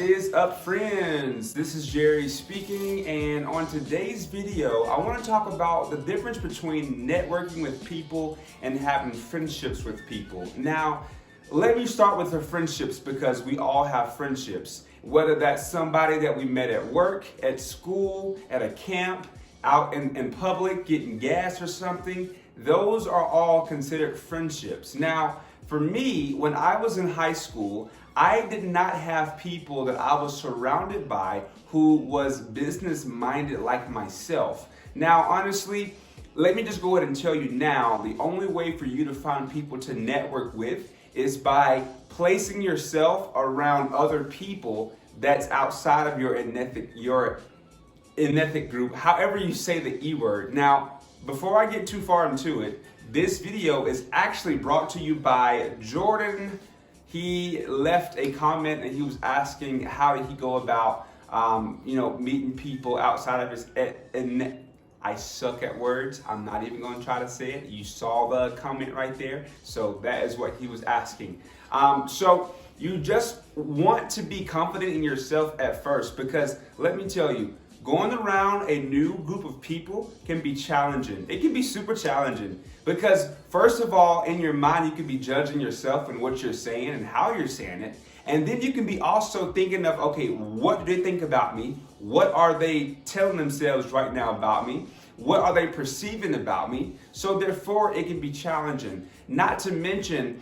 is up, friends? This is Jerry speaking, and on today's video I want to talk about the difference between networking with people and having friendships with people. Now, let me start with the friendships because we all have friendships, whether that's somebody that we met at work, at school, at a camp, out in public getting gas or something. Those are all considered friendships. Now, for me, when I was in high school, I did not have people that I was surrounded by who was business minded like myself. Now, honestly, let me just go ahead and tell you now, the only way for you to find people to network with is by placing yourself around other people that's outside of your enethic group, however you say the E word. Now, before I get too far into it, this video is actually brought to you by Jordan. He left a comment and he was asking how did he go about, meeting people outside of his. I suck at words. I'm not even going to try to say it. You saw the comment right there. So that is what he was asking. So you just want to be confident in yourself at first, because let me tell you, going around a new group of people can be challenging. It can be super challenging because, first of all, in your mind, you can be judging yourself and what you're saying and how you're saying it. And then you can be also thinking of, okay, what do they think about me? What are they telling themselves right now about me? What are they perceiving about me? So therefore, it can be challenging. Not to mention,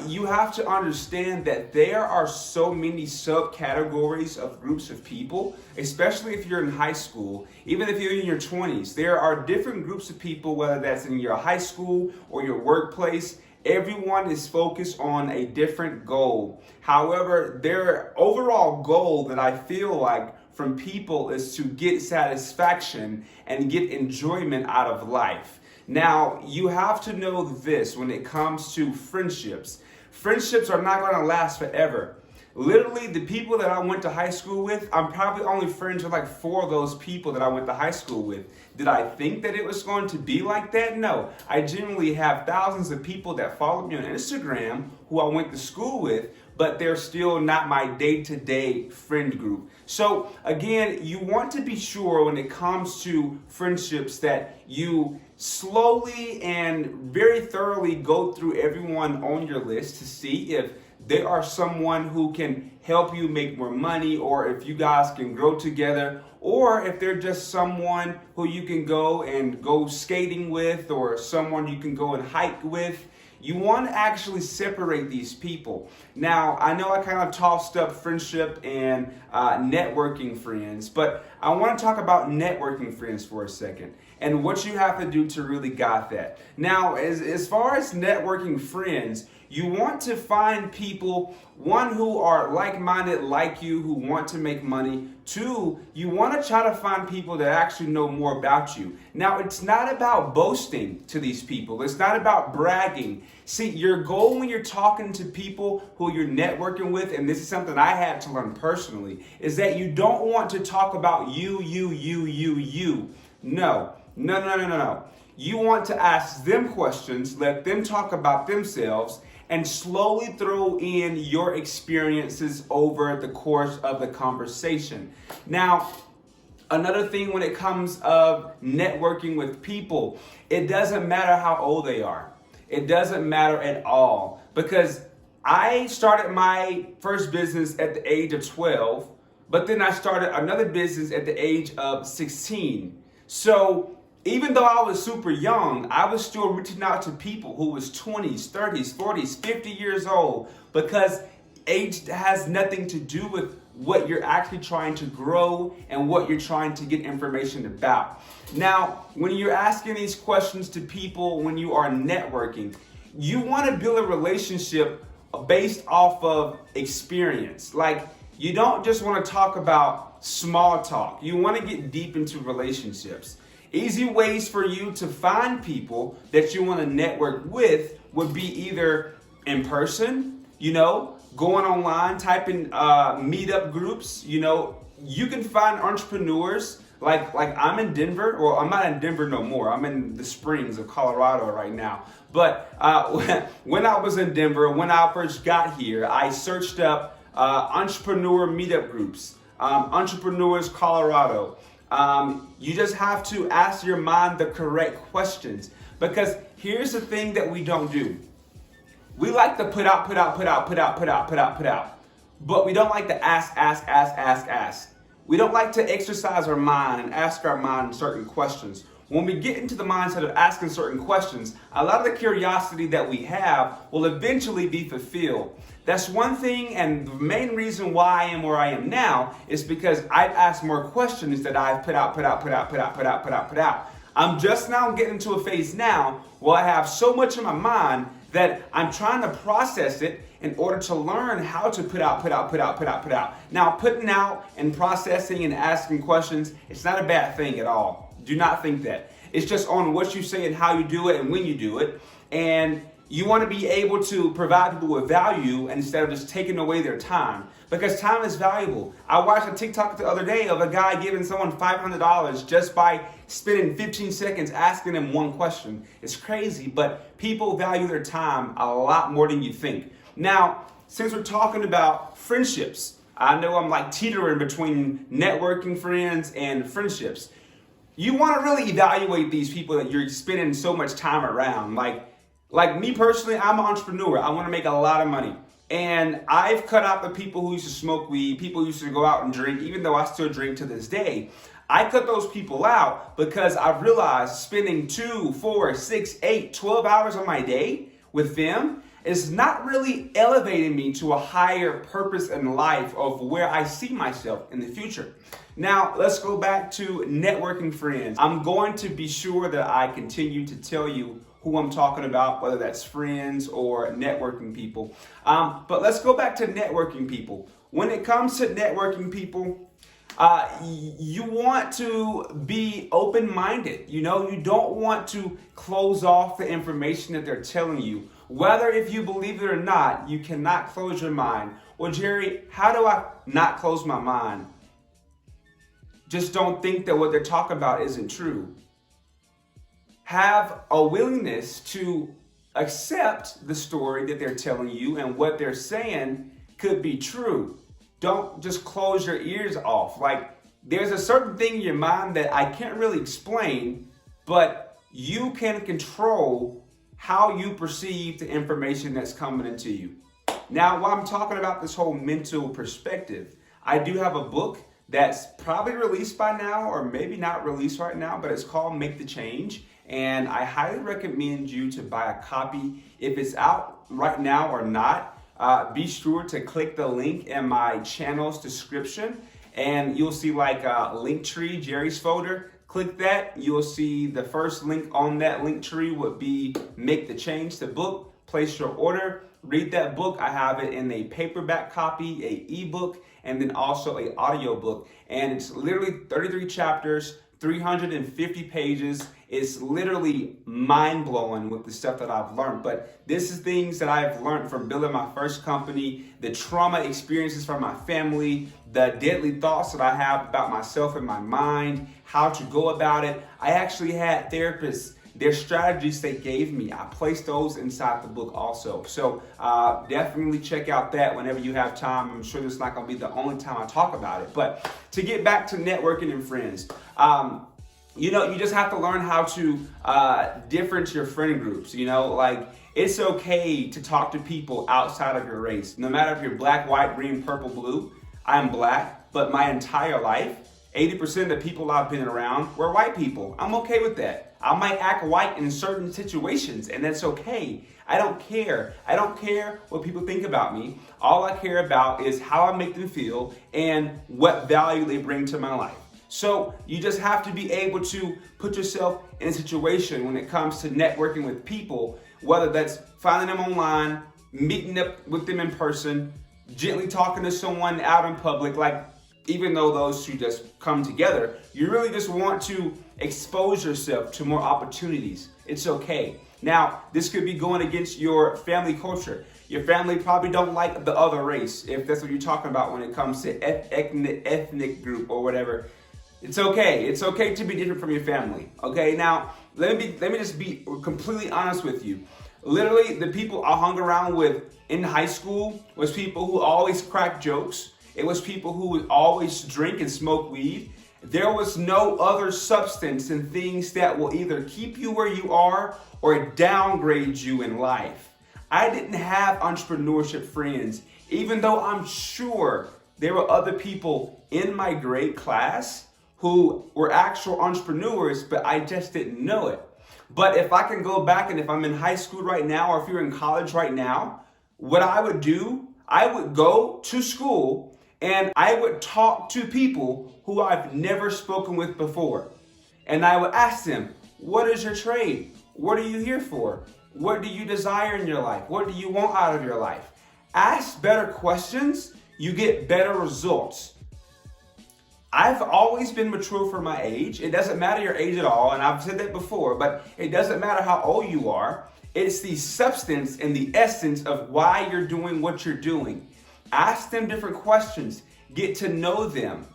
you have to understand that there are so many subcategories of groups of people, especially if you're in high school, even if you're in your 20s. There are different groups of people, whether that's in your high school or your workplace. Everyone is focused on a different goal. However, their overall goal that I feel like from people is to get satisfaction and get enjoyment out of life. Now, you have to know this when it comes to friendships. Friendships are not going to last forever. Literally, the people that I went to high school with, I'm probably only friends with like 4 of those people that I went to high school with. Did I think that it was going to be like that? No. I genuinely have thousands of people that follow me on Instagram who I went to school with, but they're still not my day-to-day friend group. So again, you want to be sure when it comes to friendships that you slowly and very thoroughly go through everyone on your list to see if they are someone who can help you make more money, or if you guys can grow together, or if they're just someone who you can go skating with, or someone you can go and hike with. You want to actually separate these people. Now, I know I kind of tossed up friendship and networking friends, but I want to talk about networking friends for a second and what you have to do to really got that. Now, as far as networking friends, you want to find people, one, who are like-minded like you, who want to make money. 2, you want to try to find people that actually know more about you. Now, it's not about boasting to these people. It's not about bragging. See, your goal when you're talking to people who you're networking with, and this is something I had to learn personally, is that you don't want to talk about you. No. You want to ask them questions, let them talk about themselves, and slowly throw in your experiences over the course of the conversation. Now, another thing when it comes of networking with people, it doesn't matter how old they are. It doesn't matter at all, because I started my first business at the age of 12, but then I started another business at the age of 16. So even though I was super young, I was still reaching out to people who was 20s, 30s, 40s, 50 years old, because age has nothing to do with what you're actually trying to grow and what you're trying to get information about. Now, when you're asking these questions to people, when you are networking, you want to build a relationship based off of experience. Like, you don't just want to talk about small talk. You want to get deep into relationships. Easy ways for you to find people that you want to network with would be either in person, going online, typing meetup groups. You can find entrepreneurs like I'm in Denver. Well, I'm not in Denver no more. I'm in the Springs of Colorado right now. But when I was in Denver, when I first got here, I searched up entrepreneur meetup groups, Entrepreneurs Colorado. You just have to ask your mind the correct questions, because here's the thing that we don't do. We like to put out, but we don't like to ask. We don't like to exercise our mind and ask our mind certain questions. When we get into the mindset of asking certain questions, a lot of the curiosity that we have will eventually be fulfilled. That's one thing, and the main reason why I am where I am now is because I've asked more questions that I've put out. I'm just now getting into a phase now where I have so much in my mind that I'm trying to process it in order to learn how to put out. Now, putting out and processing and asking questions, it's not a bad thing at all. Do not think that. It's just on what you say and how you do it and when you do it. And you want to be able to provide people with value instead of just taking away their time, because time is valuable. I watched a TikTok the other day of a guy giving someone $500 just by spending 15 seconds asking them one question. It's crazy, but people value their time a lot more than you think. Now, since we're talking about friendships, I know I'm like teetering between networking friends and friendships. You want to really evaluate these people that you're spending so much time around. Like me personally, I'm an entrepreneur. I want to make a lot of money. And I've cut out the people who used to smoke weed, people who used to go out and drink, even though I still drink to this day. I cut those people out because I realized spending 2, 4, 6, 8, 12 hours of my day with them is not really elevating me to a higher purpose in life of where I see myself in the future. Now, let's go back to networking friends. I'm going to be sure that I continue to tell you who I'm talking about, whether that's friends or networking people. But let's go back to networking people. When it comes to networking people, you want to be open-minded. You don't want to close off the information that they're telling you. Whether if you believe it or not, you cannot close your mind. Well, Jerry, how do I not close my mind? Just don't think that what they're talking about isn't true. Have a willingness to accept the story that they're telling you and what they're saying could be true. Don't just close your ears off. Like, there's a certain thing in your mind that I can't really explain, but you can control how you perceive the information that's coming into you. Now, while I'm talking about this whole mental perspective, I do have a book that's probably released by now, or maybe not released right now, but it's called Make the Change. And I highly recommend you to buy a copy. If it's out right now or not, be sure to click the link in my channel's description, and you'll see like a link tree, Jerry's folder. Click that. You'll see the first link on that link tree would be Make the Change, the book. Place your order. Read that book. I have it in a paperback copy, a ebook, and then also a audio book. And it's literally 33 chapters, 350 pages. It's literally mind-blowing with the stuff that I've learned. But this is things that I've learned from building my first company, the trauma experiences from my family, the deadly thoughts that I have about myself and my mind, how to go about it. I actually had therapists, their strategies they gave me, I placed those inside the book also. So definitely check out that whenever you have time. I'm sure this is not going to be the only time I talk about it. But to get back to networking and friends, you just have to learn how to differentiate your friend groups. Like, it's okay to talk to people outside of your race. No matter if you're black, white, green, purple, blue. I'm black, but my entire life, 80% of the people I've been around were white people. I'm okay with that. I might act white in certain situations, and that's okay. I don't care. I don't care what people think about me. All I care about is how I make them feel and what value they bring to my life. So you just have to be able to put yourself in a situation when it comes to networking with people, whether that's finding them online, meeting up with them in person, gently talking to someone out in public. Like, even though those two just come together, you really just want to expose yourself to more opportunities. It's okay. Now, this could be going against your family culture. Your family probably don't like the other race, if that's what you're talking about when it comes to ethnic group or whatever. It's okay. It's okay to be different from your family. Okay. Now, let me just be completely honest with you. Literally, the people I hung around with in high school was people who always cracked jokes. It was people who would always drink and smoke weed. There was no other substance and things that will either keep you where you are or downgrade you in life. I didn't have entrepreneurship friends, even though I'm sure there were other people in my grade class who were actual entrepreneurs, but I just didn't know it. But if I can go back and if I'm in high school right now, or if you're in college right now, what I would do, I would go to school and I would talk to people who I've never spoken with before. And I would ask them, what is your trade? What are you here for? What do you desire in your life? What do you want out of your life? Ask better questions, you get better results. I've always been mature for my age. It doesn't matter your age at all, and I've said that before, but it doesn't matter how old you are. It's the substance and the essence of why you're doing what you're doing. Ask them different questions. Get to know them.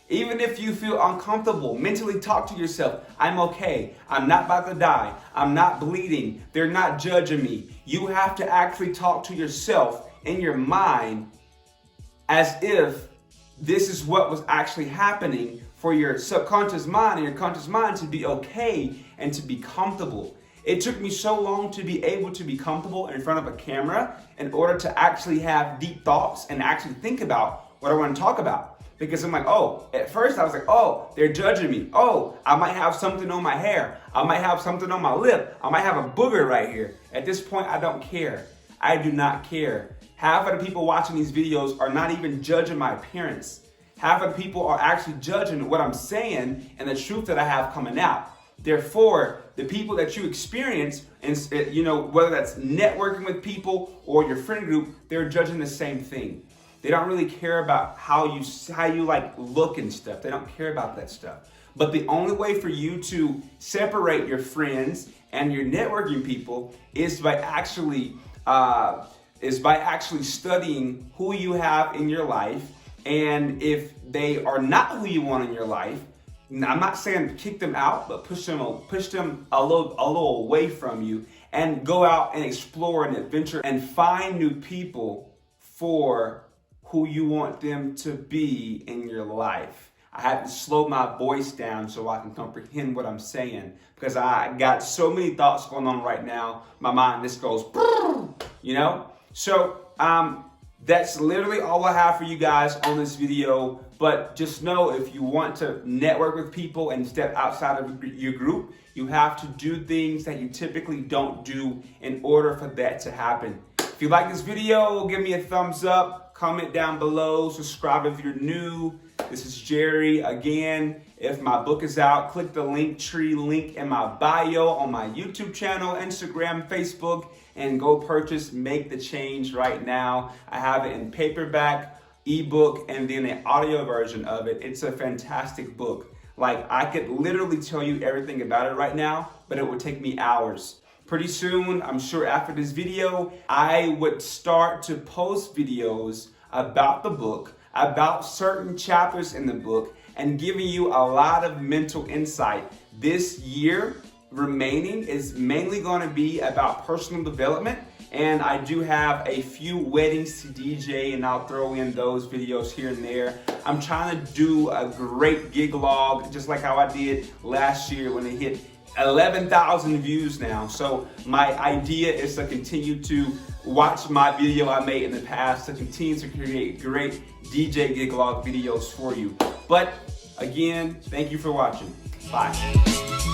Even if you feel uncomfortable, mentally talk to yourself. I'm okay. I'm not about to die. I'm not bleeding. They're not judging me. You have to actually talk to yourself in your mind as if this is what was actually happening for your subconscious mind and your conscious mind to be okay and to be comfortable. It took me so long to be able to be comfortable in front of a camera in order to actually have deep thoughts and actually think about what I want to talk about. Because I'm like, oh, at first I was like, oh, they're judging me. Oh, I might have something on my hair. I might have something on my lip. I might have a booger right here. At this point, I don't care. I do not care. Half of the people watching these videos are not even judging my appearance. Half of the people are actually judging what I'm saying and the truth that I have coming out. Therefore, the people that you experience, and whether that's networking with people or your friend group, they're judging the same thing. They don't really care about how you like look and stuff. They don't care about that stuff. But the only way for you to separate your friends and your networking people is by actually studying who you have in your life. And if they are not who you want in your life, I'm not saying kick them out, but push them a little away from you and go out and explore and adventure and find new people for who you want them to be in your life. I have to slow my voice down so I can comprehend what I'm saying because I got so many thoughts going on right now. My mind just goes, So that's literally all I have for you guys on this video. But just know, if you want to network with people and step outside of your group, you have to do things that you typically don't do in order for that to happen. If you like this video, give me a thumbs up, comment down below, subscribe if you're new. This is Jerry. Again, if my book is out, click the Linktree link in my bio on my YouTube channel, Instagram, Facebook, and go purchase Make the Change right now. I have it in paperback, ebook, and then an audio version of it. It's a fantastic book. Like, I could literally tell you everything about it right now, but it would take me hours. Pretty soon, I'm sure after this video, I would start to post videos about the book, about certain chapters in the book, and giving you a lot of mental insight. This year remaining is mainly going to be about personal development, and I do have a few weddings to DJ, and I'll throw in those videos here and there. I'm trying to do a great gig log, just like how I did last year when it hit 11,000 views now. So my idea is to continue to watch my video I made in the past to continue to create great DJ gig log videos for you. But again, thank you for watching. Bye.